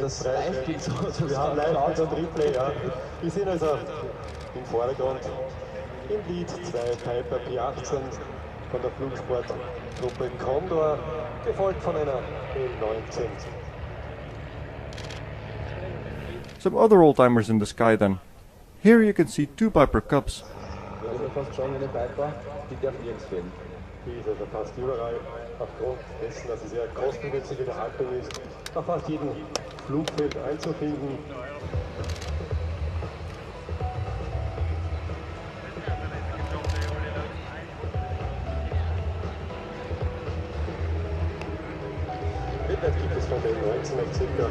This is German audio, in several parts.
das Live-Bild so. Wir haben Live-Bild und Replay, ja. Wir sehen also im Vordergrund im Lead zwei Piper P18 von der Flugsportgruppe Condor, gefolgt von einer L19. Some other oldtimers in the sky then. Here you can see two Piper Cubs. Die ist also fast überall, aufgrund dessen, dass sie sehr kostengünstige Haltung ist, auf fast jedem Flugfeld einzufinden. Weltweit gibt es von den 19 auf ca.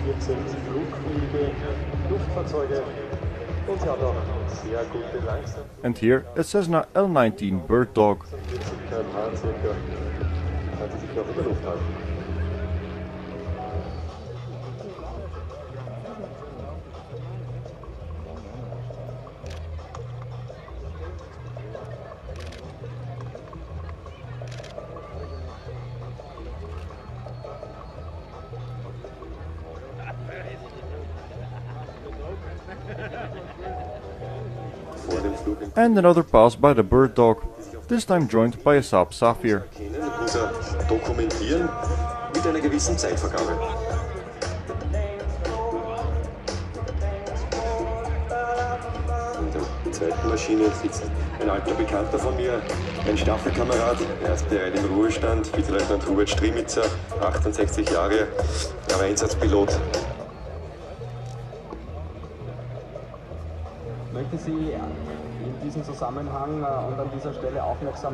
14 flugfähige Luftfahrzeuge und sie hat auch sehr gute Langsamkeit. And here a Cessna L19 bird dog. 40 km/h circa kann sie sich noch in der Luft halten. And another pass by the bird dog, this time joined by a Saab Sapphire. Dokumentieren mit einer gewissen Zeitvergabe. In der zweiten Maschine sitzt ein alter Bekannter von mir, ein Staffelkamerad, er ist bereits im Ruhestand, Vize-Leutnant Hubert Strimitzer, 68 Jahre, er war Einsatzpilot. Ich möchte Sie in diesem Zusammenhang und an dieser Stelle aufmerksam